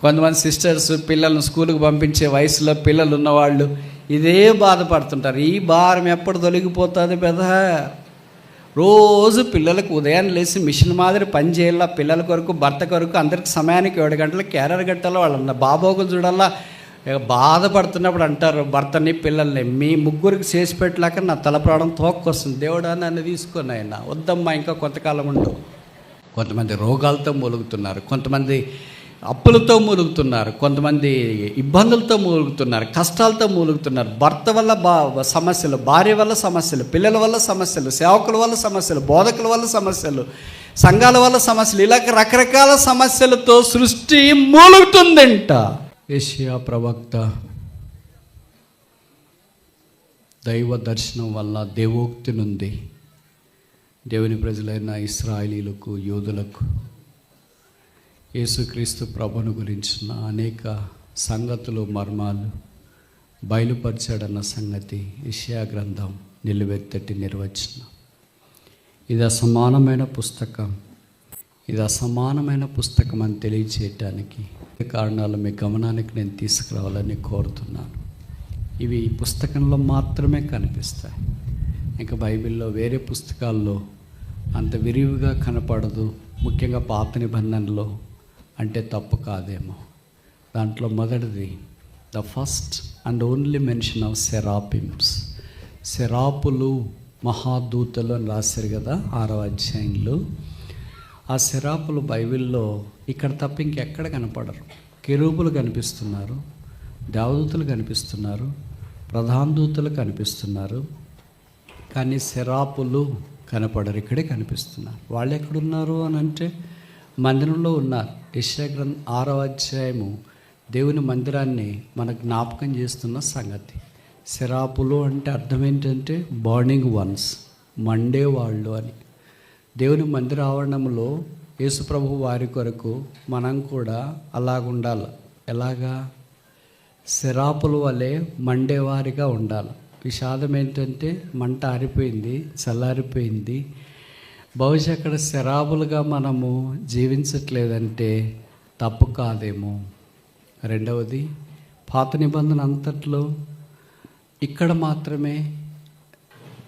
కొంతమంది సిస్టర్స్ పిల్లలను స్కూల్కి పంపించే వయసులో పిల్లలు ఉన్నవాళ్ళు ఇదే బాధపడుతుంటారు. ఈ భారం ఎప్పుడు తొలగిపోతుంది పెద్ద? రోజు పిల్లలకు ఉదయాన్నే లేచి మిషన్ మాదిరి పని చేయాల, పిల్లల కొరకు భర్త కొరకు అందరికి సమయానికి 7 గంటలకు క్యారర్ కట్టాలి. వాళ్ళ బాబోగులు చూడాలా. బాధపడుతున్నప్పుడు అంటారు భర్తని పిల్లల్ని, మీ ముగ్గురికి చేసి పెట్టలేక నా తలప్రాణం తోక్కొస్తుంది, దేవుడా నన్ను తీసుకొని ఆయన వద్దమ్మా ఇంకా కొంతకాలం ఉండు. కొంతమంది రోగాలతో మూలుగుతున్నారు, కొంతమంది అప్పులతో మూలుగుతున్నారు, కొంతమంది ఇబ్బందులతో మూలుగుతున్నారు, కష్టాలతో మూలుగుతున్నారు. భర్త వల్ల సమస్యలు, భార్య వల్ల సమస్యలు, పిల్లల వల్ల సమస్యలు, సేవకుల వల్ల సమస్యలు, బోధకుల వల్ల సమస్యలు, సంఘాల వల్ల సమస్యలు, ఇలా రకరకాల సమస్యలతో సృష్టి మూలుగుతుందంట. యెషయా ప్రవక్త దైవ దర్శనం వల్ల దేవోక్తి నుండి దేవుని ప్రజలైన ఇశ్రాయేలీలకు, యూదులకు యేసుక్రీస్తు ప్రభువును గురించిన అనేక సంగతులు, మర్మాలు బయలుపరిచాడన్న సంగతి యెషయా గ్రంథం నిలువెత్తటి నిర్వచనం. ఇది అసమానమైన పుస్తకం, ఇది అసమానమైన పుస్తకం అని తెలియజేయటానికి కారణాలు మీ గమనానికి నేను తీసుకురావాలని కోరుతున్నాను. ఇవి ఈ పుస్తకంలో మాత్రమే కనిపిస్తాయి. ఇంకా బైబిల్లో వేరే పుస్తకాల్లో అంత విరివిగా కనపడదు. ముఖ్యంగా పాత నిబంధనలో అంటే తప్పు కాదేమో. దాంట్లో మొదటిది the first and only mention of seraphims. సెరాపులు మహాదూతలు అని రాశారు కదా 6వ అధ్యాయంలో. ఆ సెరాపులు బైబిల్లో ఇక్కడ తప్ప ఇంకెక్కడ కనపడరు. కెరూబులు కనిపిస్తున్నారు, దేవదూతలు కనిపిస్తున్నారు, ప్రధాన దూతలు కనిపిస్తున్నారు, కానీ సెరాపులు కనపడరు. ఇక్కడే కనిపిస్తున్నారు. వాళ్ళు ఎక్కడున్నారు అని అంటే మందిరంలో ఉన్నారు. యెషయా గ్రంథం 6వ అధ్యాయము దేవుని మందిరాన్ని మనకు జ్ఞాపకం చేస్తున్న సంగతి. సెరాపులు అంటే అర్థం ఏంటంటే బర్నింగ్ వన్స్, మండే వాళ్ళు అని. దేవుని మందిర ఆవరణంలో యేసుప్రభు వారి కొరకు మనం కూడా అలాగుండాలి. ఎలాగా? సెరాపుల వలె మండేవారిగా ఉండాలి. విషాదం ఏంటంటే మంట ఆరిపోయింది, చల్లారిపోయింది. బహుశా అక్కడ శరాబులుగా మనము జీవించట్లేదంటే తప్పు కాదేమో. రెండవది, పాత నిబంధన అంతట్లో ఇక్కడ మాత్రమే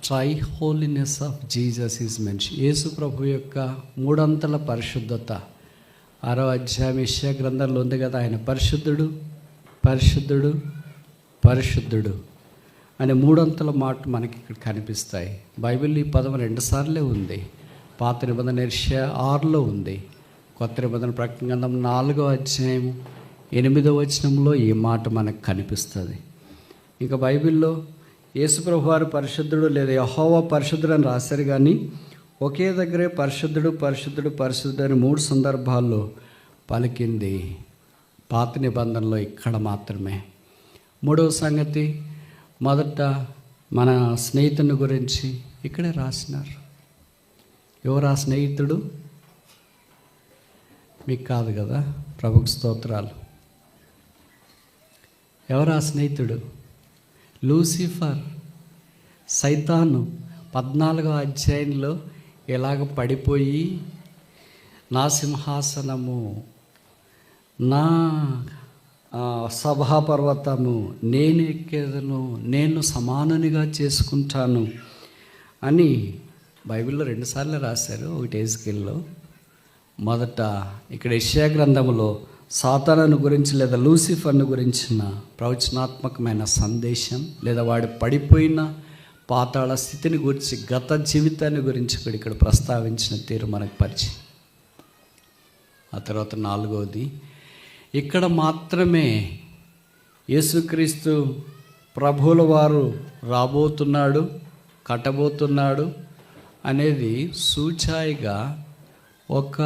tri holiness of Jesus is mention. యేసు ప్రభు యొక్క 3 అంతల పరిశుద్ధత 6వ అధ్యాయం యెషయా గ్రంథంలో ఉంది కదా. ఆయన పరిశుద్ధుడు, పరిశుద్ధుడు, పరిశుద్ధుడు అనే 3 అంతల మాట మనకి ఇక్కడ కనిపిస్తాయి. బైబిల్ ఈ పదం 2 సార్లే ఉంది. పాత నిబంధన యెషయా 6లో ఉంది. కొత్త నిబంధన ప్రకటన గ్రంథం 4వ అధ్యాయం 8వ వచనంలో ఈ మాట మనకు కనిపిస్తుంది. ఇంకా బైబిల్లో యేసుప్రభు వారు పరిశుద్ధుడు లేదా యెహోవా పరిశుద్ధుడు అని రాశారు, కానీ ఒకే దగ్గరే పరిశుద్ధుడు, పరిశుద్ధుడు, పరిశుద్ధుడు అని 3 సందర్భాల్లో పలికింది పాత నిబంధనలో ఇక్కడ మాత్రమే. 3వ సంగతి, మొదట మన స్నేహితుని గురించి ఇక్కడే రాసినారు. ఎవరు ఆ స్నేహితుడు? మీకు కాదు కదా, ప్రభుకు స్తోత్రాలు. ఎవరు ఆ స్నేహితుడు? లూసిఫర్, సైతాను 14వ అధ్యాయంలో ఎలాగ పడిపోయి నా సింహాసనము, నా సభాపర్వతము నేను ఎక్కేదను, నేను సమానునిగా చేసుకుంటాను అని బైబిల్లో 2 సార్లు రాశారు. ఒకటి ఎజెకియెల్లో, మొదట ఇక్కడ యెషయా గ్రంథంలో సాతానుని గురించి లేదా లూసిఫర్ను గురించిన ప్రవచనాత్మకమైన సందేశం లేదా వాడు పడిపోయిన పాతాళ స్థితిని గురించి, గత జీవితాన్ని గురించి కూడా ఇక్కడ ప్రస్తావించిన తీరు మనకు పరిచయం. ఆ తర్వాత 4వది, ఇక్కడ మాత్రమే యేసుక్రీస్తు ప్రభువుల వారు రాబోతున్నాడు, కట్టబోతున్నాడు అనేది సూచాయిగా ఒక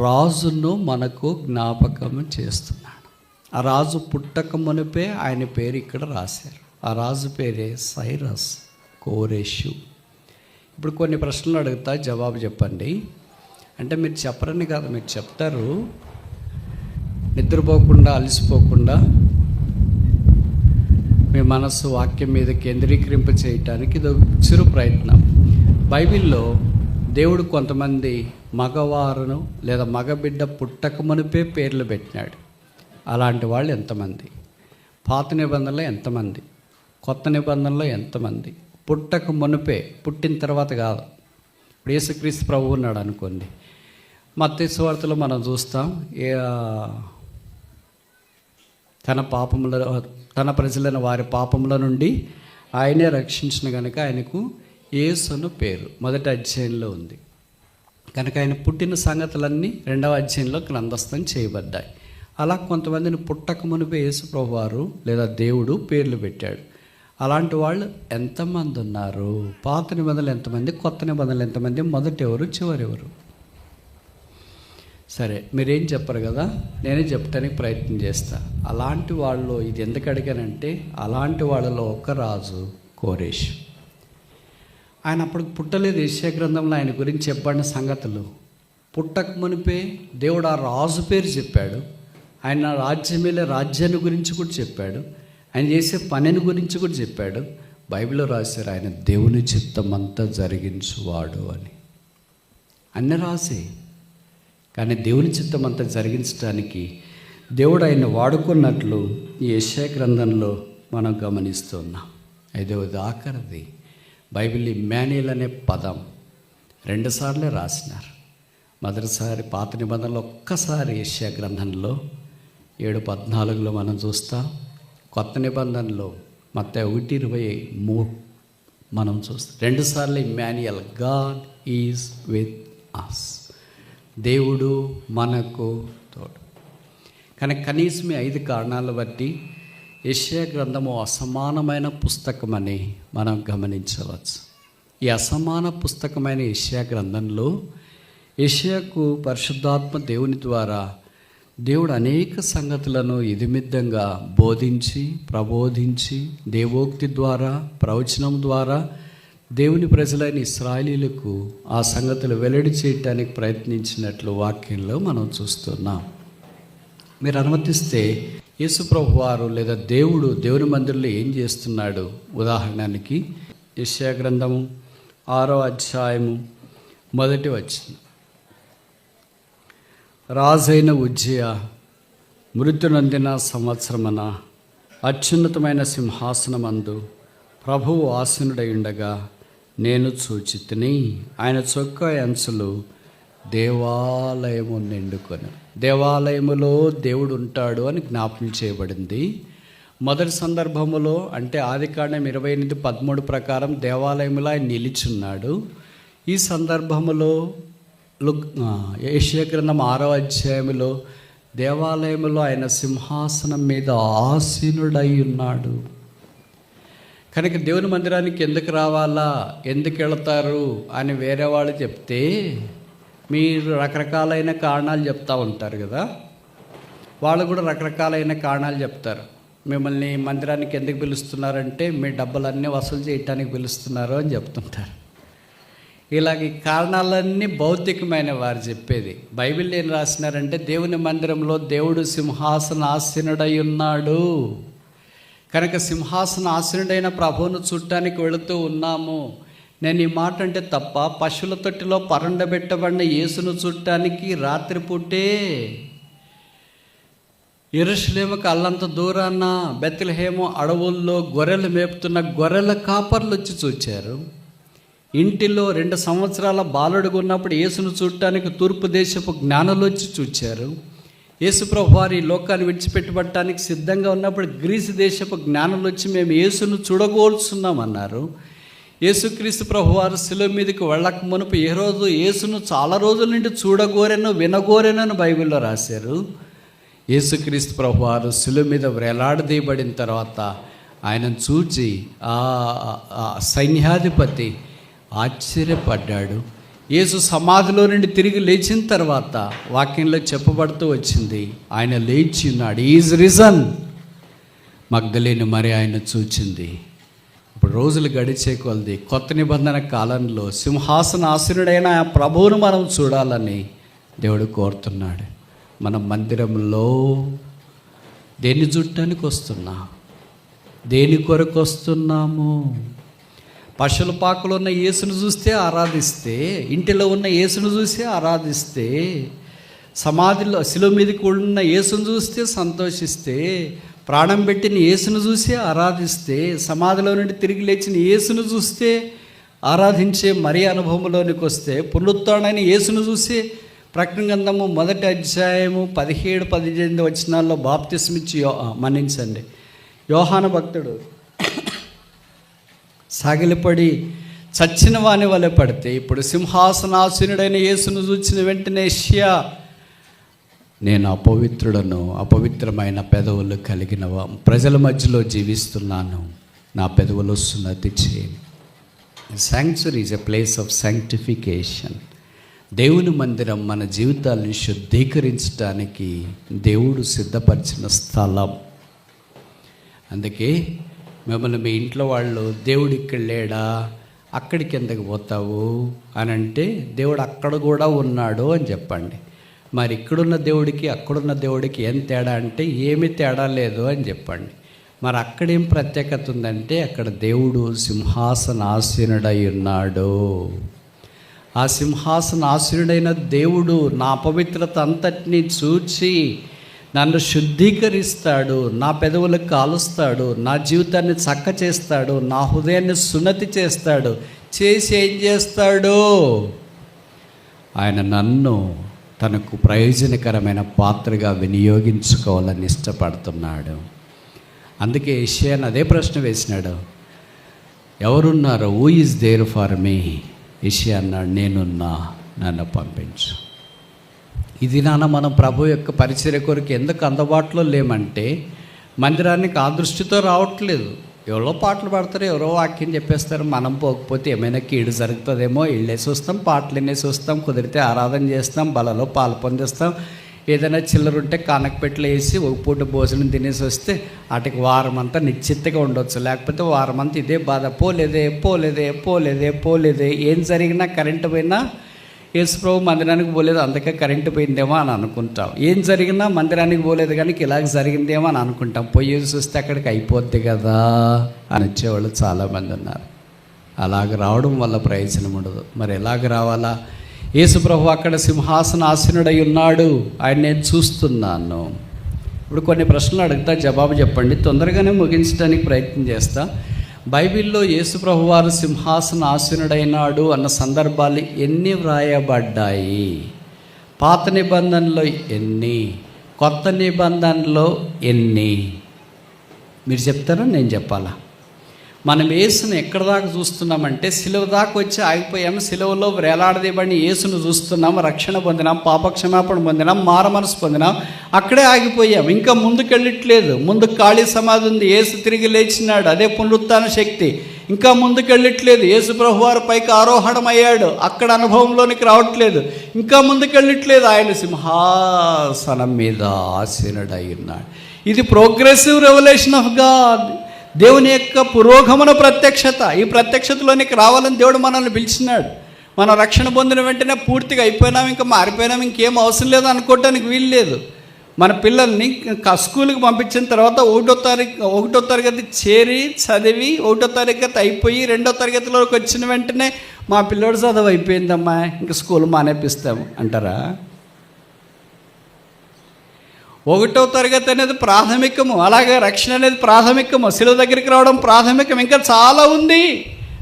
రాజును మనకు జ్ఞాపకం చేస్తున్నాడు. ఆ రాజు పుట్టక మునిపే ఆయన పేరు ఇక్కడ రాశారు. ఆ రాజు పేరే సైరస్ కోరెషు. ఇప్పుడు కొన్ని ప్రశ్నలు అడుగుతా, జవాబు చెప్పండి. అంటే మీరు చెప్పరని కాదు, మీరు చెప్తారు. నిద్రపోకుండా, అలసిపోకుండా మీ మనస్సు వాక్యం మీద కేంద్రీకరింప చేయటానికి ఇది ఒక చిరు ప్రయత్నం. బైబిల్లో దేవుడు కొంతమంది మగవారును లేదా మగబిడ్డ పుట్టక మునిపే పేర్లు పెట్టినాడు. అలాంటి వాళ్ళు ఎంతమంది? పాత నిబంధనలో ఎంతమంది? కొత్త నిబంధనలో ఎంతమంది? పుట్టక మునిపే, పుట్టిన తర్వాత కాదు. ఇప్పుడు యేసుక్రీస్తు ప్రభువు ఉన్నాడు అనుకోండి, మత్తయి సువార్తలో మనం చూస్తాం, తన ప్రజలైన వారి పాపముల నుండి ఆయనే రక్షించిన కనుక ఆయనకు యేసు అను పేరు మొదటి అధ్యాయంలో ఉంది. కనుక ఆయన పుట్టిన సంగతులన్నీ 2వ అధ్యాయంలో గ్రంథస్థం చేయబడ్డాయి. అలా కొంతమందిని పుట్టక మునిపే యేసు ప్రభువారు లేదా దేవుడు పేర్లు పెట్టాడు. అలాంటి వాళ్ళు ఎంతమంది ఉన్నారు? పాత నిబంధనలు ఎంతమంది? కొత్త నిబంధనలు ఎంతమంది? మొదటి ఎవరు, చివరెవరు? సరే, మీరేం చెప్పరు కదా, నేనే చెప్పడానికి ప్రయత్నం చేస్తా. అలాంటి వాళ్ళు, ఇది ఎందుకు అడిగానంటే, అలాంటి వాళ్ళలో ఒక రాజు కోరేషు. ఆయన అప్పుడు పుట్టలేదు. యెషయా గ్రంథంలో ఆయన గురించి చెప్పబడిన సంగతులు పుట్టక మునిపే దేవుడు ఆ రాజు పేరు చెప్పాడు. ఆయన రాజ్యాన్ని గురించి కూడా చెప్పాడు. ఆయన చేసే పనిని గురించి కూడా చెప్పాడు. బైబిల్లో రాశారు, ఆయన దేవుని చిత్తం అంతా జరిగించువాడు అని. అన్నీ రాసే, కానీ దేవుని చిత్తం అంతా జరిగించడానికి దేవుడు ఆయన వాడుకున్నట్లు ఈ యెషయా గ్రంథంలో మనం గమనిస్తున్నాం. 5వది ఆఖరిది. బైబిల్ ఇమ్మాన్యుయేల్ అనే పదం 2 సార్లు రాసినారు. మొదటిసారి పాత నిబంధనలో ఒక్కసారి యెషయా గ్రంథంలో 7:14 మనం చూస్తాం. కొత్త నిబంధనలో మత్తయి 1:23 మనం చూస్తాం. 2 సార్లు Immanuel, God is with us, దేవుడు మనకు తోడు. కానీ కనీసం 5 కారణాలు బట్టి యెషయా గ్రంథము అసమానమైన పుస్తకమని మనం గమనించవచ్చు. ఈ అసమాన పుస్తకమైన యెషయా గ్రంథంలో యెషయాకు పరిశుద్ధాత్మ దేవుని ద్వారా దేవుడు అనేక సంగతులను ఇదిమిద్దంగా బోధించి, ప్రబోధించి, దేవోక్తి ద్వారా, ప్రవచనం ద్వారా దేవుని ప్రజలైన ఇశ్రాయేలీయులకు ఆ సంగతులు వెల్లడి చేయడానికి ప్రయత్నించినట్లు వాక్యంలో మనం చూస్తున్నాం. మీరు అనుమతిస్తే యేసు ప్రభువారు లేదా దేవుని మందిరంలో ఏం చేస్తున్నాడు? ఉదాహరణకి యెషయా గ్రంథము 6వ అధ్యాయము 1వ వచనం. రాజైన ఉజ్జియా మృతి నొందిన సంవత్సరమున అత్యున్నతమైన సింహాసనమందు ప్రభువు ఆసీనుడై ఉండగా నేను చూచితిని. ఆయన చొక్కా అంచులు దేవాలయము నిండుకొని. దేవాలయములో దేవుడు ఉంటాడు అని జ్ఞాపకం చేయబడింది. మొదటి సందర్భములో అంటే ఆదికాండం 28:13 ప్రకారం దేవాలయములో ఆయన నిలిచున్నాడు. ఈ సందర్భములో యెషయా గ్రంథం 6వ అధ్యాయములో దేవాలయములో ఆయన సింహాసనం మీద ఆసీనుడై ఉన్నాడు. కనుక దేవుని మందిరానికి ఎందుకు రావాలా, ఎందుకు వెళతారు అని వేరే వాళ్ళు చెప్తే మీరు రకరకాలైన కారణాలు చెప్తూ ఉంటారు కదా. వాళ్ళు కూడా రకరకాలైన కారణాలు చెప్తారు. మిమ్మల్ని మందిరానికి ఎందుకు పిలుస్తున్నారంటే మీ డబ్బులన్నీ వసూలు చేయటానికి పిలుస్తున్నారు అని చెప్తుంటారు. ఇలాగ ఈ కారణాలన్నీ భౌతికమైన వారు చెప్పేది. బైబిల్ ఏం రాసినారంటే దేవుని మందిరంలో దేవుడు సింహాసనాసీనుడై ఉన్నాడు. కనుక సింహాసనాసీనుడైన ప్రభువును చూడటానికి వెళుతూ ఉన్నాము. నేను ఈ మాట అంటే తప్ప, పశువుల తొట్టిలో పరుండబెట్టబడిన యేసును చూడటానికి రాత్రిపూటే యెరూషలేముకు అల్లంత దూరాన బెత్లెహేము అడవుల్లో గొర్రెలు మేపుతున్న గొర్రెల కాపర్లు వచ్చి చూచారు. ఇంటిలో 2 సంవత్సరాల బాలుడుగా ఉన్నప్పుడు యేసును చూడటానికి తూర్పు దేశపు జ్ఞానులు వచ్చి చూచారు. యేసు ప్రభువారు ఈ లోకాన్ని విడిచిపెట్టబడటానికి సిద్ధంగా ఉన్నప్పుడు గ్రీసు దేశపు జ్ఞానులు వచ్చి మేము యేసును చూడగోల్చున్నామన్నారు. యేసుక్రీస్తు ప్రభువారు శిలువ మీదకి వెళ్ళక మునుపు ఏ రోజు యేసును చాలా రోజుల నుండి చూడగోరెను, వినగోరెనని బైబిల్లో రాశారు. యేసుక్రీస్తు ప్రభువారు శిలువ మీద వేలాడదీయబడిన తర్వాత ఆయనను చూచి ఆ సైన్యాధిపతి ఆశ్చర్యపడ్డాడు. యేసు సమాధిలో నుండి తిరిగి లేచిన తర్వాత వాక్యంలో చెప్పబడుతూ వచ్చింది, ఆయన లేచి ఉన్నాడు, ఈజ్ రిజన్. మగ్దలేని మరి ఆయన చూచింది. ఇప్పుడు రోజులు గడిచే కొలది కొత్త నిబంధన కాలంలో సింహాసనాసీనుడైన ఆ ప్రభువును మనం చూడాలని దేవుడు కోరుతున్నాడు. మన మందిరంలో దేన్ని చూడటానికి వస్తున్నాం? దేని కొరకు వస్తున్నాము? పశువుల పాకలో ఉన్న యేసును చూస్తే ఆరాధిస్తే, ఇంటిలో ఉన్న యేసును చూసి ఆరాధిస్తే, సమాధిలో శిలువ మీదకి ఉన్న యేసును చూస్తే సంతోషిస్తే, ప్రాణం పెట్టిన యేసును చూసి ఆరాధిస్తే, సమాధిలో నుండి తిరిగి లేచిన యేసును చూస్తే ఆరాధించే మరీ అనుభవంలోనికి వస్తే, పునరుత్థానమైన యేసును చూసి ప్రకటన గ్రంథము 1వ అధ్యాయము 17-18 వచనాల్లో బాప్తిస్మిచ్చి మన్నించండి, యోహాను భక్తుడు సాగిలపడి చచ్చిన వాని వలె పడితే, ఇప్పుడు సింహాసనాసీనుడైన యేసును చూచిన వెంటనే యెషయా, నేను అపవిత్రుడను, అపవిత్రమైన పెదవులు కలిగిన ప్రజల మధ్యలో జీవిస్తున్నాను, నా పెదవులు సున్నతి చేయను. Sanctuary is a place of sanctification. దేవుని మందిరం మన జీవితాలను శుద్ధీకరించడానికి దేవుడు సిద్ధపరిచిన స్థలం. అందుకే మిమ్మల్ని మీ ఇంట్లో వాళ్ళు దేవుడు ఇక్కడ లేడా, అక్కడికి ఎందుకు పోతావు అని అంటే, దేవుడు అక్కడ కూడా ఉన్నాడు అని చెప్పండి. మరి ఇక్కడున్న దేవుడికి అక్కడున్న దేవుడికి ఏం తేడా అంటే, ఏమీ తేడా లేదు అని చెప్పండి. మరి అక్కడేం ప్రత్యేకత ఉందంటే, అక్కడ దేవుడు సింహాసనాసీనుడై ఉన్నాడు. ఆ సింహాసనాసీనుడైన దేవుడు నా అపవిత్రత అంతటినీ చూచి నన్ను శుద్ధీకరిస్తాడు, నా పెదవులకు కాలుస్తాడు, నా జీవితాన్ని చక్క చేస్తాడు, నా హృదయాన్ని సున్నతి చేస్తాడు. చేసి ఏం చేస్తాడు? ఆయన నన్ను తనకు ప్రయోజనకరమైన పాత్రగా వినియోగించుకోవాలని ఇష్టపడుతున్నాడు. అందుకే యెషయా అదే ప్రశ్న వేసినాడు, ఎవరున్నారు? Who is there for me? యెషయా అన్నాడు, నేనున్నా, నన్ను పంపించు. ఇది మనం ప్రభు యొక్క పరిచర్య కొరకు ఎందుకు అందుబాటులో లేమంటే, మందిరానికి ఆ దృష్టితో రావట్లేదు. ఎవరో పాటలు పాడతారు, ఎవరో వాక్యం చెప్పేస్తారు, మనం పోకపోతే ఏమైనా కీడు జరుగుతుందేమో, ఇళ్ళేసి వస్తాం, పాటలు వినేసి వస్తాం, కుదిరితే ఆరాధన చేస్తాం, బలలో పాలు పొందిస్తాం, ఏదైనా చిల్లరుంటే కానకపెట్టలు వేసి ఒక పూట భోజనం తినేసి వస్తే వాటికి వారం అంతా నిశ్చిత్తగా ఉండొచ్చు. లేకపోతే వారం అంతా ఇదే బాధ, పోలేదే పోలేదే పోలేదే పోలేదే, ఏం జరిగినా కరెంటు పోయినా యేసుప్రభు మందిరానికి పోలేదు అందుకే కరెంటు పోయిందేమో అని అనుకుంటాం. ఏం జరిగినా మందిరానికి పోలేదు కానీ ఇలాగ జరిగిందేమో అని అనుకుంటాం. పోయేసి వస్తే అక్కడికి అయిపోద్ది కదా అని వచ్చేవాళ్ళు చాలామంది ఉన్నారు. అలాగ రావడం వల్ల ప్రయోజనం ఉండదు. మరి ఎలాగ రావాలా? యేసుప్రభు అక్కడ సింహాసనాసీనుడై ఉన్నాడు, ఆయన నేను చూస్తున్నాను. ఇప్పుడు కొన్ని ప్రశ్నలు అడుగుతా, జవాబు చెప్పండి, తొందరగానే ముగించడానికి ప్రయత్నం చేస్తా. బైబిల్లో యేసుప్రభు వారు సింహాసనాసీనుడైనాడు అన్న సందర్భాలు ఎన్ని వ్రాయబడ్డాయి? పాత నిబంధనలో ఎన్ని, కొత్త నిబంధనలో ఎన్ని? మీరు చెప్తారా, నేను చెప్పాలా? మనం యేసును ఎక్కడ దాకా చూస్తున్నామంటే, సిలువ దాకా వచ్చి ఆగిపోయాము. సిలువలో వేలాడదీయబడిన యేసును చూస్తున్నాము, రక్షణ పొందినాం, పాపక్షమాపణ పొందినాం, మారమనసు పొందినాం, అక్కడే ఆగిపోయాం. ఇంకా ముందుకెళ్ళట్లేదు. ముందుకు ఖాళీ సమాధి ఉంది, యేసు తిరిగి లేచినాడు, అదే పునరుత్థాన శక్తి. ఇంకా ముందుకెళ్ళట్లేదు. యేసు ప్రభు వారు పైకి ఆరోహణమయ్యాడు, అక్కడ అనుభవంలోనికి రావట్లేదు. ఇంకా ముందుకెళ్ళట్లేదు. ఆయన సింహాసనం మీద ఆసీనుడై ఉన్నాడు. ఇది ప్రోగ్రెసివ్ రెవల్యూషన్ ఆఫ్ గాడ్, దేవుని యొక్క పురోగమన ప్రత్యక్షత. ఈ ప్రత్యక్షతలోనికి రావాలని దేవుడు మనల్ని పిలిచినాడు. మనం రక్షణ పొందిన వెంటనే పూర్తిగా అయిపోయినాం, ఇంకా మారిపోయినాం, ఇంకేం అవసరం లేదు అనుకోవడానికి వీలు లేదు. మన పిల్లల్ని స్కూల్కి పంపించిన తర్వాత ఒకటో తరగతి చేరి చదివి 1వ తరగతి అయిపోయి 2వ తరగతిలోకి వచ్చిన వెంటనే మా పిల్లోడు చదువు అయిపోయిందమ్మా, ఇంకా స్కూల్ మానేపిస్తాము అంటారా? 1వ తరగతి అనేది ప్రాథమికము, అలాగే రక్షణ అనేది ప్రాథమికము, శిలువ దగ్గరికి రావడం ప్రాథమికం. ఇంకా చాలా ఉంది.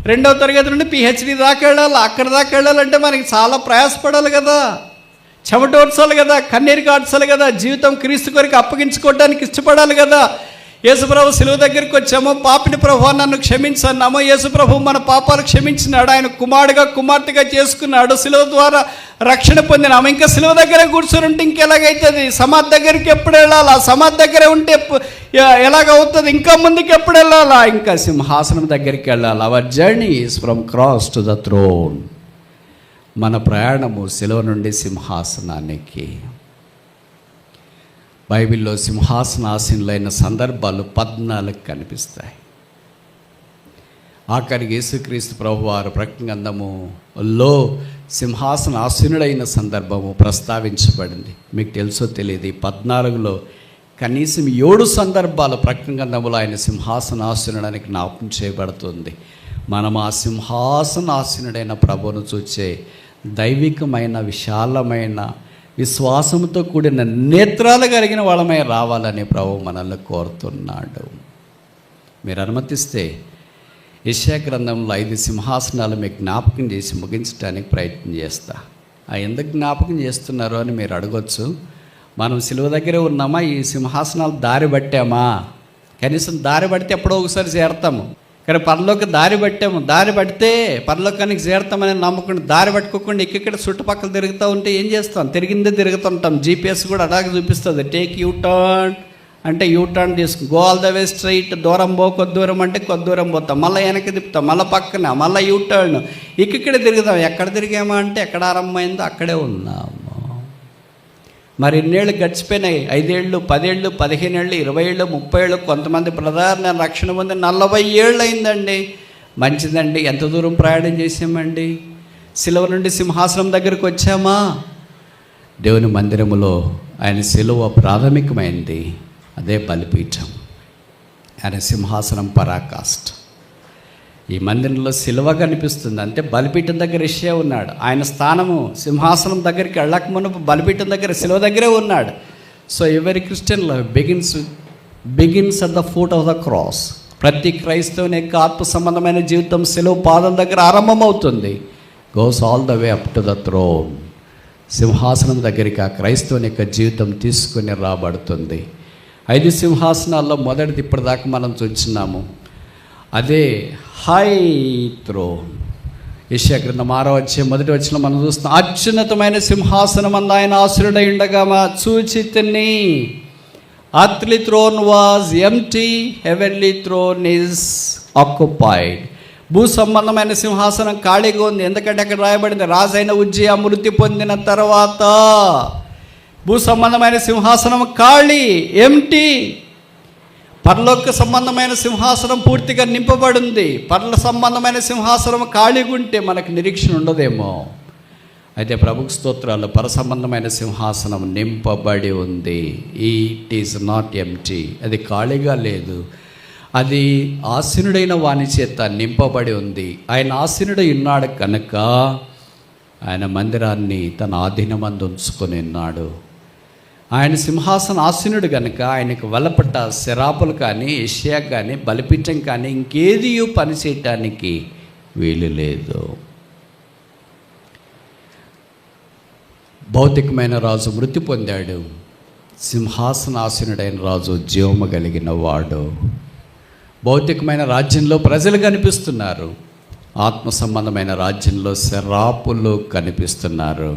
2వ తరగతి నుండి PhD దాకా వెళ్ళాలి. అక్కడ దాకా వెళ్ళాలంటే మనకి చాలా ప్రయాసపడాలి కదా, చెమటోడ్చాలి కదా, కన్నీరు కాడ్చాలి కదా, జీవితం క్రీస్తు కొరకు అప్పగించుకోవడానికి ఇష్టపడాలి కదా. యేసుప్రభు శిలువ దగ్గరికి వచ్చామో, పాపిని ప్రభు నన్ను క్షమించన్నామో, యేసుప్రభు మన పాపాలు క్షమించినాడు, ఆయన కుమారుడుగా కుమార్తెగా చేసుకున్నాడు, శిలువ ద్వారా రక్షణ పొందినాము. ఇంకా శిలువ దగ్గరే కూర్చొని ఉంటే ఇంకెలాగైతుంది? సమాధి దగ్గరికి ఎప్పుడు వెళ్ళాలా? సమాధి దగ్గరే ఉంటే ఎలాగవుతుంది? ఇంకా ముందుకు ఎప్పుడు వెళ్ళాలా? ఇంకా సింహాసనం దగ్గరికి వెళ్ళాలి. Our journey is from cross to the throne. మన ప్రయాణము శిలువ నుండి సింహాసనానికి. బైబిల్లో సింహాసనాసీనులైన సందర్భాలు 14 కనిపిస్తాయి. ఆఖరికి యేసుక్రీస్తు ప్రభువారు ప్రకటన గ్రంథములో సింహాసనాసీనుడైన సందర్భము ప్రస్తావించబడింది. మీకు తెలుసో తెలియదు, 14లో కనీసం 7 సందర్భాలు ప్రకటన గ్రంథములో ఆయన సింహాసనాసీనుడానికి జ్ఞాపకం చేయబడుతుంది. మనం ఆ సింహాసనాసీనుడైన ప్రభువును చూచే దైవికమైన విశాలమైన విశ్వాసంతో కూడిన నేత్రాలు కలిగిన వాళ్ళమై రావాలని ప్రభువు మనల్ని కోరుతున్నాడు. మీరు అనుమతిస్తే యెషయా గ్రంథంలో 5 సింహాసనాలు మీకు జ్ఞాపకం చేసి ముగించడానికి ప్రయత్నం చేస్తా. ఎందుకు జ్ఞాపకం చేస్తున్నారు అని మీరు అడగొచ్చు. మనం సిలువ దగ్గరే ఉన్నామా? ఈ సింహాసనాలు దారి పట్టామా? కనీసం దారి పడితే ఎప్పుడో ఒకసారి చేరతాము, కానీ పరలోకి దారి పట్టాము. దారి పడితే పరలోకానికి చేరతామని నమ్మకుండా దారి పట్టుకోకుండా ఇక్కడ చుట్టుపక్కల తిరుగుతూ ఉంటే ఏం చేస్తాం? తిరిగిందే తిరుగుతుంటాం. జీపీఎస్ కూడా అలాగే చూపిస్తుంది. టేక్ యూ టర్న్ అంటే యూ టర్న్ తీసుకుని go all the way straight, దూరం కొద్ది దూరం అంటే కొద్ది దూరం పోతాం, మళ్ళీ వెనక్కి తిప్పుతాం, మళ్ళీ పక్కన, మళ్ళీ యూ టర్న్. ఇక్కడ తిరుగుతాం. ఎక్కడ తిరిగామా అంటే ఎక్కడ ఆరంభమైందో అక్కడే ఉన్నాము. మరి ఇన్నేళ్ళు గడిచిపోయినాయి. 5 ఏళ్ళు, 10 ఏళ్ళు, 15 ఏళ్ళు, 20 ఏళ్ళు, 30 ఏళ్ళు. కొంతమంది బ్రదర్ నేను రక్షణ పొంది 40 ఏళ్ళు అయిందండి. మంచిదండి. ఎంత దూరం ప్రయాణం చేసామండి? సిలువ నుండి సింహాసనం దగ్గరికి వచ్చామా? దేవుని మందిరములో ఆయన సిలువ ప్రాథమికమైంది. అదే బలిపీఠం. ఆయన సింహాసనం పరాకాష్ఠ. ఈ మందిరంలో సిలువ కనిపిస్తుంది. అంటే బలిపీఠం దగ్గర యెషయా ఉన్నాడు. ఆయన స్థానము సింహాసనం దగ్గరికి వెళ్ళక మునుపు బలిపీఠం దగ్గర సిలువ దగ్గరే ఉన్నాడు. సో ఎవరి Christian life begins at the foot of the cross. ప్రతి క్రైస్తవుని యొక్క ఆత్మ సంబంధమైన జీవితం సిలువ పాదం దగ్గర ఆరంభమవుతుంది. Goes all the way up to the throne. సింహాసనం దగ్గరికి ఆ క్రైస్తవుని యొక్క జీవితం తీసుకుని రాబడుతుంది. 5 సింహాసనాల్లో మొదటిది ఇప్పటిదాకా మనం చూస్తున్నాము. అదే హై థ్రోన్. యెషయా గ్రంథం 6వ అధ్యాయం 1వ వచనం మనం చూస్తున్నాం. అత్యున్నతమైన సింహాసనం అందు ఆయన ఆసీనుడై ఉండగా చూచితిని. Earthly throne was empty, heavenly throne is occupied. భూ సంబంధమైన సింహాసనం ఖాళీగా ఉంది. ఎందుకంటే అక్కడ రాయబడింది, రాజైన ఉజ్జియా మృతి పొందిన తర్వాత భూ సంబంధమైన సింహాసనం ఖాళీ, ఎంప్టీ. పరలోక సంబంధమైన సింహాసనం పూర్తిగా నింపబడింది. పరల సంబంధమైన సింహాసనం ఖాళీగా ఉంటే మనకు నిరీక్షణ ఉండదేమో. అయితే ప్రభుకు స్తోత్రాలు, పర సంబంధమైన సింహాసనం నింపబడి ఉంది. It is not empty. అది ఖాళీగా లేదు, అది ఆసీనుడైన వాని చేత నింపబడి ఉంది. ఆయన ఆసీనుడై ఉన్నాడు కనుక ఆయన మందిరాన్ని తన ఆధీనమందు ఉంచుకొని ఉన్నాడు. ఆయన సింహాసన ఆసీనుడు కనుక ఆయనకు వెలపట్ట శరాపులు కానీ, యెషయా కానీ, బలిపీఠం కానీ ఇంకేది పని చేయటానికి వీలు లేదు. భౌతికమైన రాజు మృతి పొందాడు. సింహాసనాసీనుడైన రాజు జీవము కలిగిన వాడు. భౌతికమైన రాజ్యంలో ప్రజలు కనిపిస్తున్నారు. ఆత్మ సంబంధమైన రాజ్యంలో శరాపులు కనిపిస్తున్నారు.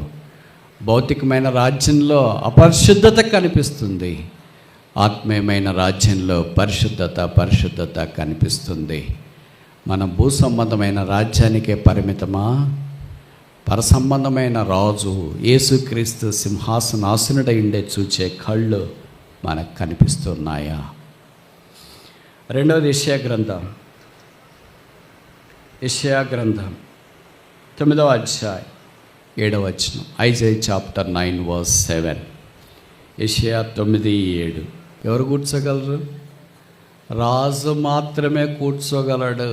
భౌతికమైన రాజ్యంలో అపరిశుద్ధత కనిపిస్తుంది. ఆత్మీయమైన రాజ్యంలో పరిశుద్ధత కనిపిస్తుంది. మనం భూ సంబంధమైన రాజ్యానికే పరిమితమా? పరసంబంధమైన రాజు యేసుక్రీస్తు సింహాసనాసనుడై ఉండే చూచే కళ్ళు మనకు కనిపిస్తున్నాయా? రెండవది యెషయా గ్రంథం 9వ అధ్యాయం 7వ వచనం. Isaiah chapter 9 verse 7. యెషయా 9:7. ఎవరు కూర్చోగలరు? రాజు మాత్రమే కూర్చోగలడు.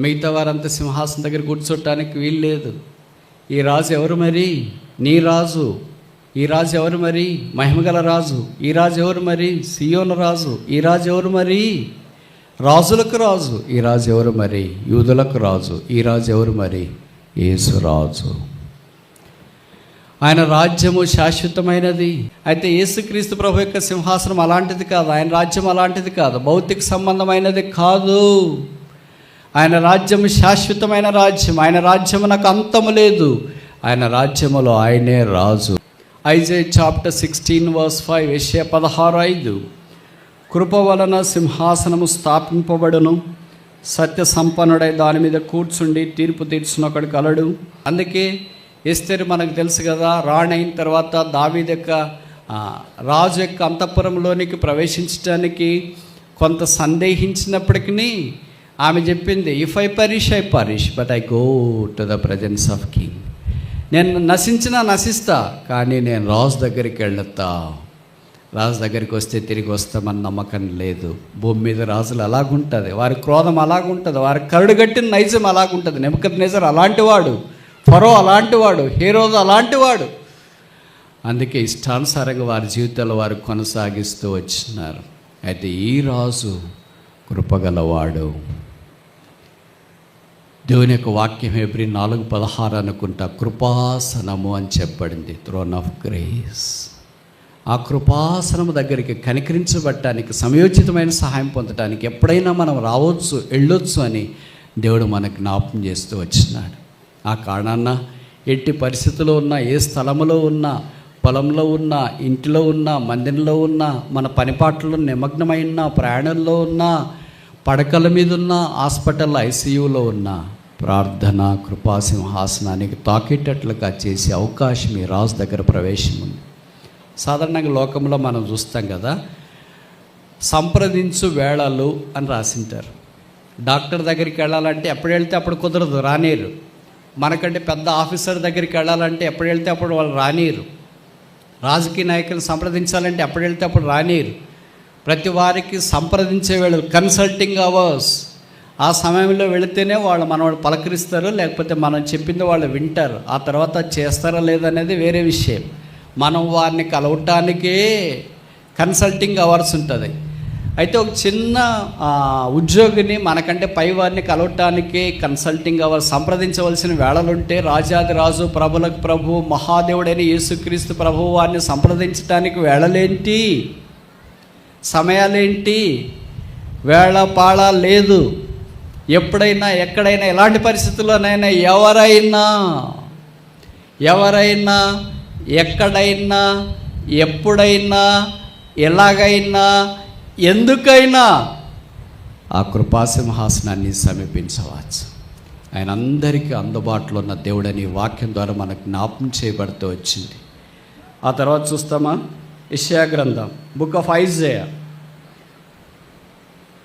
మిగతా వారంతా సింహాసనం దగ్గర కూర్చోటానికి వీలు లేదు. ఈ రాజు ఎవరు మరి? నీ రాజు. ఈ రాజు ఎవరు మరి? మహిమగల రాజు. ఈ రాజు ఎవరు మరి? సియోను రాజు. ఈ రాజు ఎవరు మరి? రాజులకు రాజు. ఈ రాజు ఎవరు మరి? యూదులకు రాజు. ఈ రాజు ఎవరు మరి? యేసు రాజు. ఆయన రాజ్యము శాశ్వతమైనది. అయితే యేసుక్రీస్తు ప్రభు యొక్క సింహాసనం అలాంటిది కాదు. ఆయన రాజ్యం అలాంటిది కాదు. భౌతిక సంబంధమైనది కాదు. ఆయన రాజ్యము శాశ్వతమైన రాజ్యం. ఆయన రాజ్యమునకు అంతము లేదు. ఆయన రాజ్యములో ఆయనే రాజు. Isaiah chapter 16 verse 5. యెషయా 16:5. కృప వలన సింహాసనము స్థాపింపబడును, సత్య సంపన్నుడై దాని మీద కూర్చుండి తీర్పు తీర్చునొకడు కలడు. అందుకే ఎస్తేరు మనకు తెలుసు కదా, రాణైన తర్వాత దావీదు యొక్క రాజు యొక్క అంతఃపురంలోనికి ప్రవేశించడానికి కొంత సందేహించినప్పటికీ ఆమె చెప్పింది, if I perish but I go to the presence of king. నేను నశిస్తా, కానీ నేను రాజు దగ్గరికి వెళ్తా. రాజు దగ్గరికి వస్తే తిరిగి వస్తామని నమ్మకం లేదు. భూమి మీద రాజులు అలాగుంటుంది, వారి క్రోధం అలాగుంటుంది, వారి కరుడుగట్టిన నైజం అలాగుంటుంది. నెబుకద్నెజర్ అలాంటివాడు, ఫరో అలాంటివాడు, హేరోదు అలాంటివాడు. అందుకే ఇష్టానుసారంగా వారి జీవితాల్లో వారు కొనసాగిస్తూ వచ్చినారు. అయితే ఈ రాజు కృపగలవాడు. దేవుని యొక్క వాక్యం హెబ్రీ 4:16 అనుకుంటా, కృపాసనము అని చెప్పబడింది. Throne of grace. ఆ కృపాసనము దగ్గరికి కనికరించబడటానికి, సమయోచితమైన సహాయం పొందడానికి ఎప్పుడైనా మనం రావచ్చు, వెళ్ళొచ్చు అని దేవుడు మనకు జ్ఞాపకం చేస్తూ వచ్చినాడు. ఆ కారణాన ఎట్టి పరిస్థితుల్లో ఉన్నా, ఏ స్థలంలో ఉన్నా, పొలంలో ఉన్నా, ఇంటిలో ఉన్నా, మందిరంలో ఉన్నా, మన పనిపాట్లలో నిమగ్నమై ఉన్నా, ప్రయాణంలో ఉన్నా, పడకల మీద ఉన్నా, హాస్పిటల్ ఐసీయూలో ఉన్నా, ప్రార్థన కృపాసింహాసనానికి తాకేటట్లుగా చేసే అవకాశం ఈ రాజు దగ్గర ప్రవేశం ఉంది. సాధారణంగా లోకంలో మనం చూస్తాం కదా, సంప్రదించు వేళలు అని రాసింటారు. డాక్టర్ దగ్గరికి వెళ్ళాలంటే ఎప్పుడు వెళ్తే అప్పుడు కుదరదు, రానీరు. మనకంటే పెద్ద ఆఫీసర్ దగ్గరికి వెళ్ళాలంటే ఎప్పుడు వెళ్తే అప్పుడు వాళ్ళు రానీరు. రాజకీయ నాయకులను సంప్రదించాలంటే ఎప్పుడు వెళ్తే అప్పుడు రానీరు. ప్రతి వారికి సంప్రదించే వేళలు, కన్సల్టింగ్ అవర్స్, ఆ సమయంలో వెళితేనే వాళ్ళు మనవాళ్ళు పలకరిస్తారు, లేకపోతే మనం చెప్పింది వాళ్ళు వింటారు. ఆ తర్వాత చేస్తారా లేదనేది వేరే విషయం. మనం వారిని కలవటానికే కన్సల్టింగ్ అవర్స్ ఉంటుంది. అయితే ఒక చిన్న ఉద్యోగిని మనకంటే పై వారిని కలవటానికే కన్సల్టింగ్ అవర్స్, సంప్రదించవలసిన వేళలుంటే రాజాది రాజు, ప్రభులకు ప్రభు, మహాదేవుడైన యేసుక్రీస్తు ప్రభు వారిని సంప్రదించడానికి వేళలేంటి, సమయాలేంటి, వేళ పాళ లేదు. ఎప్పుడైనా ఎక్కడైనా ఎలాంటి పరిస్థితుల్లోనైనా ఎవరైనా ఎక్కడైనా ఎప్పుడైనా ఎలాగైనా ఎందుకైనా ఆ కృపాసింహాసనాన్ని సమీపించవచ్చు. ఆయన అందరికీ అందుబాటులో ఉన్న దేవుడని వాక్యం ద్వారా మనకు జ్ఞాపకం చేయబడుతూ వచ్చింది. ఆ తర్వాత చూస్తామా, యెషయా గ్రంథం, బుక్ ఆఫ్ ఐజయా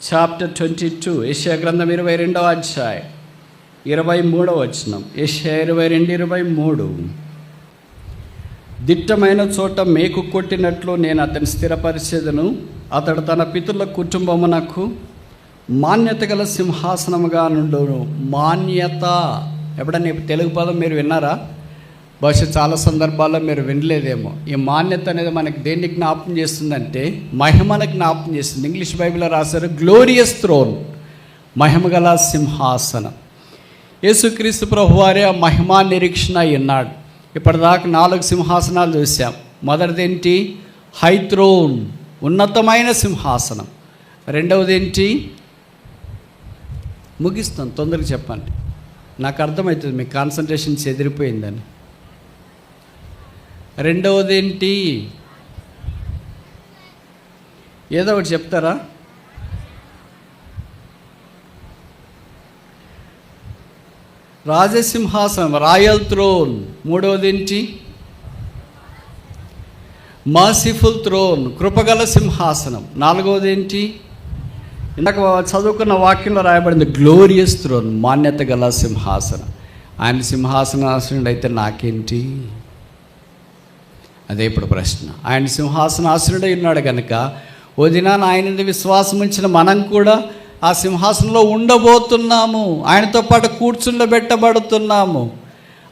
చాప్టర్ 22, యెషయా గ్రంథం 22వ అధ్యాయం 23వ వచనం. యెషయా 22:23. దిట్టమైన చోట మేకు కొట్టినట్లు నేను అతన్ని స్థిరపరిచేదను, అతడు తన పితరుల కుటుంబమునకు మాన్యత గల సింహాసనముగా నుండును. మాన్యత, ఎప్పుడన్నా తెలుగు పదం మీరు విన్నారా? బహుశా చాలా సందర్భాల్లో మీరు వినలేదేమో. ఈ మాన్యత అనేది మనకి దేన్ని జ్ఞాపకం చేస్తుందంటే మహిమను జ్ఞాపకం చేస్తుంది. ఇంగ్లీష్ బైబిల్లో రాశారు గ్లోరియస్ థ్రోన్, మహిమ గల సింహాసనం. యేసుక్రీస్తు ప్రభువారే ఆ మహిమా నిరీక్షణ ఉన్నాడు. ఇప్పటిదాకా 4 సింహాసనాలు చూసాం. మొదటిదేంటి? హై థ్రోన్, ఉన్నతమైన సింహాసనం. రెండవది ఏంటి? ముగిస్తాను, తొందరగా చెప్పండి, నాకు అర్థమవుతుంది మీకు కాన్సన్ట్రేషన్ చెదిరిపోయిందని. రెండవది ఏంటి? ఏదో ఒకటి చెప్తారా? రాజసింహాసనం, రాయల్ థ్రోన్. మూడవది ఏంటి? మర్సిఫుల్ థ్రోన్, కృపగల సింహాసనం. నాలుగవది ఏంటి? ఇందాక చదువుకున్న వాక్యంలో రాయబడింది గ్లోరియస్ థ్రోన్, మాన్యత గల సింహాసనం. ఆయన సింహాసనాసనుడు అయితే నాకేంటి? అదే ఇప్పుడు ప్రశ్న. ఆయన సింహాసనాసనుడై ఉన్నాడు కనుక ఓ దినాన ఆయన విశ్వాసం ఉంచిన మనం కూడా ఆ సింహాసనంలో ఉండబోతున్నాము, ఆయనతో పాటు కూర్చుండబెట్టబడుతున్నాము.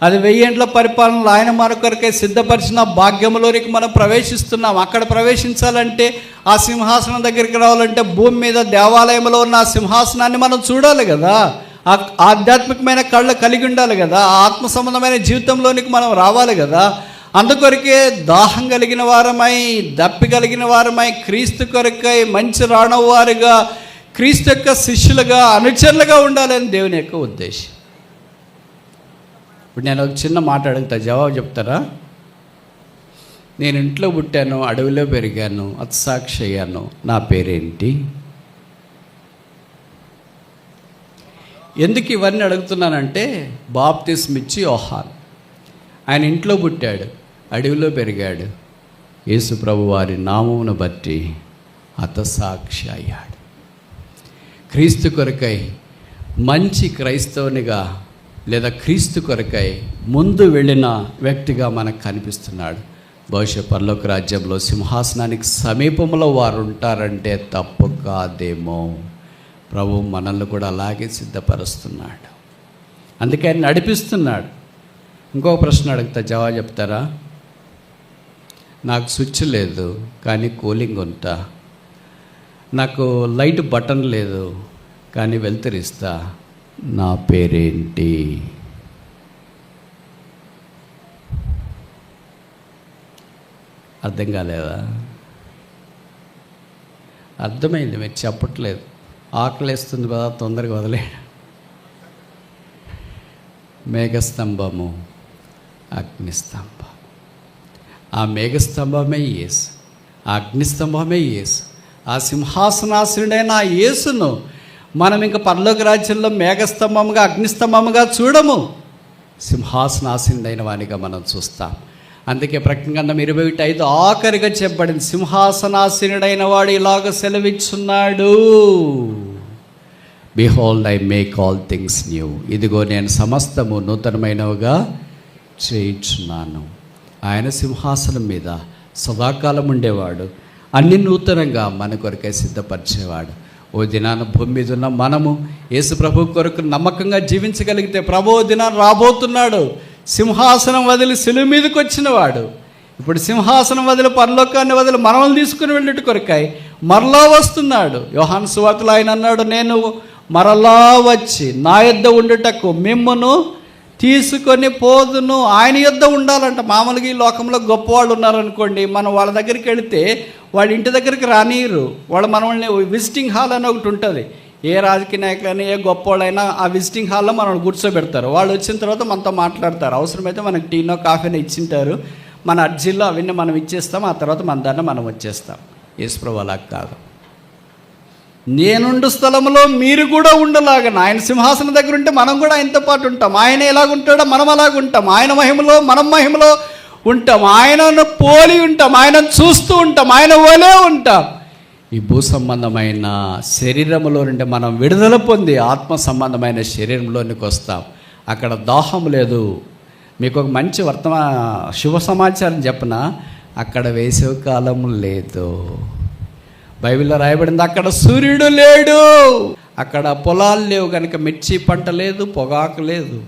అది 1000 ఏండ్ల పరిపాలనలో ఆయన మరొకరికై సిద్ధపరిచిన భాగ్యంలోనికి మనం ప్రవేశిస్తున్నాం. అక్కడ ప్రవేశించాలంటే, ఆ సింహాసనం దగ్గరికి రావాలంటే భూమి మీద దేవాలయంలో ఉన్న ఆ సింహాసనాన్ని మనం చూడాలి కదా, ఆధ్యాత్మికమైన కళ్ళు కలిగి ఉండాలి కదా, ఆత్మ సంబంధమైన జీవితంలోనికి మనం రావాలి కదా. అందుకొరకే దాహం కలిగిన వారమై, దప్పి కలిగిన వారమై, క్రీస్తు కొరకై మంచి రానవారుగా, క్రీస్తు యొక్క శిష్యులుగా, అనుచరులుగా ఉండాలని దేవుని యొక్క ఉద్దేశం. ఇప్పుడు నేను ఒక చిన్న మాట అడుగుతా, జవాబు చెప్తారా? నేను ఇంట్లో పుట్టాను, అడవిలో పెరిగాను, హతసాక్షి అయ్యాను, నా పేరేంటి? ఎందుకు ఇవన్నీ అడుగుతున్నానంటే, బాప్తిస్మా ఇచ్చి యోహాను, ఆయన ఇంట్లో పుట్టాడు, అడవిలో పెరిగాడు, యేసు ప్రభు వారి నామమును బట్టి హతసాక్షి అయ్యాడు. క్రీస్తు కొరకై మంచి క్రైస్తవునిగా లేదా క్రీస్తు కొరకై ముందు వెళ్ళిన వ్యక్తిగా మనకు కనిపిస్తున్నాడు. బహుశా పరలోక రాజ్యంలో సింహాసనానికి సమీపంలో వారు ఉంటారంటే తప్పు కాదేమో. ప్రభు మనల్ని కూడా అలాగే సిద్ధపరుస్తున్నాడు, అందుకే ఆయన నడిపిస్తున్నాడు. ఇంకొక ప్రశ్న అడుగుతా, జవాబు చెప్తారా? నాకు స్విచ్ లేదు కానీ కూలింగ్ ఉంటా, నాకు లైట్ బటన్ లేదు కానీ వెలుతురిస్తా, నా పేరేంటి? అర్థం కాలేదా? అర్థమైంది, మీరు చెప్పట్లేదు. ఆకలేస్తుంది కదా, తొందరగా వదిలేడు. మేఘస్తంభము, అగ్నిస్తంభం. ఆ మేఘస్తంభమే యేసు, ఆ అగ్నిస్తంభమే యేసు. ఆ సింహాసనాసనుడైన ఆ యేసును మనం ఇంకా పరలోక రాజ్యంలో మేఘస్తంభముగా అగ్నిస్తంభముగా చూడము, సింహాసనాసనుడైన వానిగా మనం చూస్తాం. అందుకే ప్రకటన గ్రంథం 21:5 ఆఖరిగా చెప్పబడింది, సింహాసనాసనుడైన వాడు ఇలాగ సెలవిచ్చున్నాడు, behold I make all things new. ఇదిగో నేను సమస్తము నూతనమైనవిగా చేయించున్నాను. ఆయన సింహాసనం మీద సదాకాలం ఉండేవాడు, అన్ని నూతనంగా మన కొరకే సిద్ధపరిచేవాడు. ఓ దినాన భూమి మీద ఉన్న మనము యేసు ప్రభు కొరకు నమ్మకంగా జీవించగలిగితే, ప్రభు దినాన్ని రాబోతున్నాడు. సింహాసనం వదిలి సిలువ మీదకి వచ్చినవాడు ఇప్పుడు సింహాసనం వదిలి పరలోకాన్ని వదిలి మనల్ని తీసుకుని వెళ్ళేటి కొరకాయి మరలా వస్తున్నాడు. యోహాను సువార్తలో ఆయన అన్నాడు, నేను మరలా వచ్చి నా యొద్ద ఉండుటకు మిమ్మును తీసుకొని పోదును. ఆయన యొద్ద ఉండాలంట. మామూలుగా ఈ లోకంలో గొప్పవాళ్ళు ఉన్నారనుకోండి, మనం వాళ్ళ దగ్గరికి వెళితే వాళ్ళ ఇంటి దగ్గరికి రానియరు. వాళ్ళు మనల్ని విజిటింగ్ హాల్ అని ఒకటి ఉంటుంది. ఏ రాజకీయ నాయకులైనా ఏ గొప్పవాళ్ళైనా ఆ విజిటింగ్ హాల్లో మనల్ని కూర్చోబెడతారు. వాళ్ళు వచ్చిన తర్వాత మనతో మాట్లాడతారు. అవసరమైతే మనకు టీనో కాఫీనో ఇచ్చింటారు. మన అర్జీలో అవన్నీ మనం ఇచ్చేస్తాం. ఆ తర్వాత మన దాన్ని మనం వచ్చేస్తాం. యేసుప్రభు అలా కాదు. నేనుండు స్థలంలో మీరు కూడా ఉండలాగా. ఆయన సింహాసనం దగ్గర ఉంటే మనం కూడా ఆయనతో పాటు ఉంటాం. ఆయన ఎలాగుంటాడో మనం అలాగుంటాం. ఆయన మహిమలో మనం మహిమలో ఉంటాం. ఆయనను పోలి ఉంటాం. ఆయనను చూస్తూ ఉంటాం. ఆయన వలే ఉంటాం. ఈ భూ సంబంధమైన శరీరంలో నుండి మనం విడుదల పొంది ఆత్మ సంబంధమైన శరీరంలోనికి వస్తాం. అక్కడ దాహం లేదు. మీకు ఒక మంచి శుభ సమాచారం చెప్పన, అక్కడ వేసవి కాలం లేదు. బైబిల్లో రాయబడింది, అక్కడ సూర్యుడు లేడు, అక్కడ పొలాలు లేవు కనుక మిర్చి పంట లేదు, పొగాకు లేదు.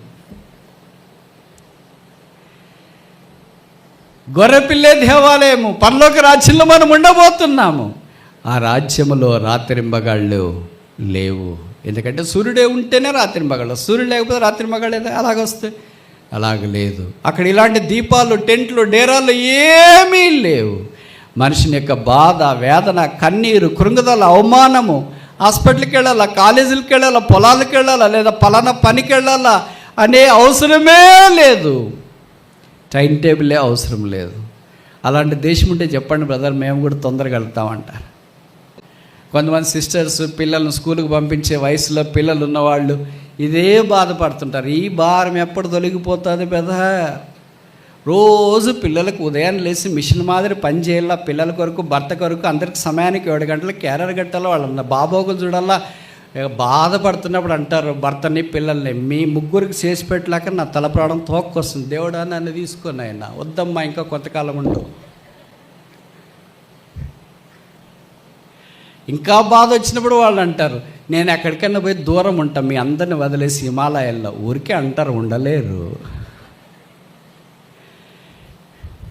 గొర్రెపిల్లే దేవాలయము. పరలోక రాజ్యంలో మనం ఉండబోతున్నాము. ఆ రాజ్యములో రాత్రింబగాళ్ళు లేవు. ఎందుకంటే సూర్యుడే ఉంటేనే రాత్రింబగాళ్ళు, సూర్యుడు లేకపోతే రాత్రింబగాళ్ళు అలాగొస్తాయి. అలాగ లేదు. అక్కడ ఇలాంటి దీపాలు, టెంట్లు, డేరాలు ఏమీ లేవు. మనిషిని యొక్క బాధ, వేదన, కన్నీరు, కృంగుదల, అవమానము, హాస్పిటల్కి వెళ్ళాలా, కాలేజీలకు వెళ్ళాలా, పొలాలకు వెళ్ళాలా, లేదా పలానా పనికి వెళ్ళాలా అనే అవసరమే లేదు. టైం టేబులే అవసరం లేదు. అలాంటి దేశం ఉంటే చెప్పండి బ్రదర్, మేము కూడా తొందరగా వెళ్తామంటారు. కొంతమంది సిస్టర్స్ పిల్లలను స్కూల్కి పంపించే వయసులో పిల్లలు ఉన్నవాళ్ళు ఇదే బాధపడుతుంటారు. ఈ భారం ఎప్పుడు తొలగిపోతుంది పెద్ద? రోజు పిల్లలకు ఉదయాన్నే లేచి మిషన్ మాదిరి పని చేయాలా, పిల్లల కొరకు, భర్త కొరకు, అందరికి సమయానికి 7 గంటలకు క్యారియర్ కట్టాలో, వాళ్ళ బాబోగులు చూడాలా. బాధపడుతున్నప్పుడు అంటారు భర్తని, పిల్లల్ని, మీ ముగ్గురికి చేసి పెట్టలేక నా తలప్రాణం తోక్కొస్తుంది. దేవుడా నన్ను తీసుకొని ఆయన వద్దమ్మా, ఇంకా కొంతకాలం ఉండవు. ఇంకా బాధ వచ్చినప్పుడు వాళ్ళు అంటారు, నేను ఎక్కడికైనా పోయి దూరం ఉంటాను, మీ అందరిని వదిలేసి హిమాలయాల్లో. ఊరికే అంటారు, ఉండలేరు.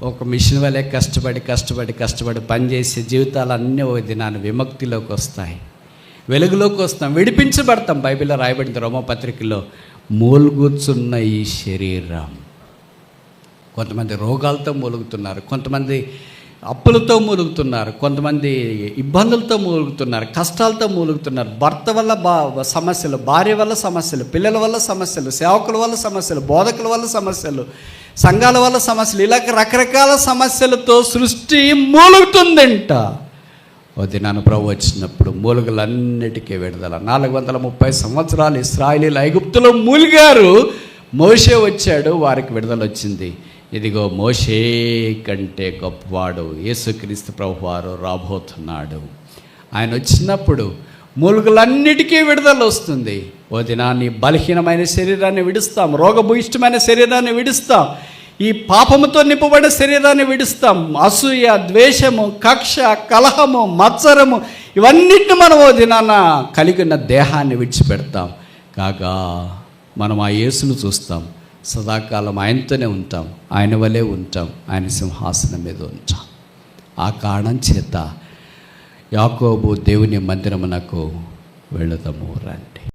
ఒక మిషన్ వల్లే కష్టపడి పనిచేసే జీవితాలు అన్నీ ఒక దినాన్ని విముక్తిలోకి వస్తాయి, వెలుగులోకి వస్తాం, విడిపించబడతాం. బైబిల్లో రాయబడింది రోమపత్రికలో, మూలుగుచున్న ఈ శరీరం. కొంతమంది రోగాలతో మూలుగుతున్నారు, కొంతమంది అప్పులతో మూలుగుతున్నారు, కొంతమంది ఇబ్బందులతో మూలుగుతున్నారు, కష్టాలతో మూలుగుతున్నారు. భర్త వల్ల సమస్యలు, భార్య వల్ల సమస్యలు, పిల్లల వల్ల సమస్యలు, సేవకుల వల్ల సమస్యలు, బోధకుల వల్ల సమస్యలు, సంఘాల వల్ల సమస్యలు, ఇలా రకరకాల సమస్యలతో సృష్టి మూలుగుతుందంట. ఓ దినాన ప్రభు వచ్చినప్పుడు మూలుగులన్నిటికీ విడుదల. 430 సంవత్సరాలు ఇశ్రాయేలీయులు ఐగుప్తులో మూలిగారు. మోషే వచ్చాడు, వారికి విడుదల వచ్చింది. ఇదిగో మోషే కంటే గొప్పవాడు యేసుక్రీస్తు ప్రభువారు రాబోతున్నాడు. ఆయన వచ్చినప్పుడు మూలుగులన్నిటికీ విడుదల వస్తుంది. ఓ దినాన్ని బలహీనమైన శరీరాన్ని విడుస్తాం, రోగభూయిష్టమైన శరీరాన్ని విడుస్తాం, ఈ పాపముతో నింపబడిన శరీరాన్ని విడుస్తాం. అసూయ, ద్వేషము, కక్ష, కలహము, మత్సరము ఇవన్నిటిని మనం ఓ దినాన కలిగిన దేహాన్ని విడిచిపెడతాం. కాగా మనం ఆ యేసును చూస్తాం, సదాకాలం ఆయనతోనే ఉంటాం, ఆయన వలే ఉంటాం, ఆయన సింహాసనం మీద ఉంటాం. ఆ కారణం చేత యాకోబు దేవుని మందిరమునకు వెళుదాము రండి.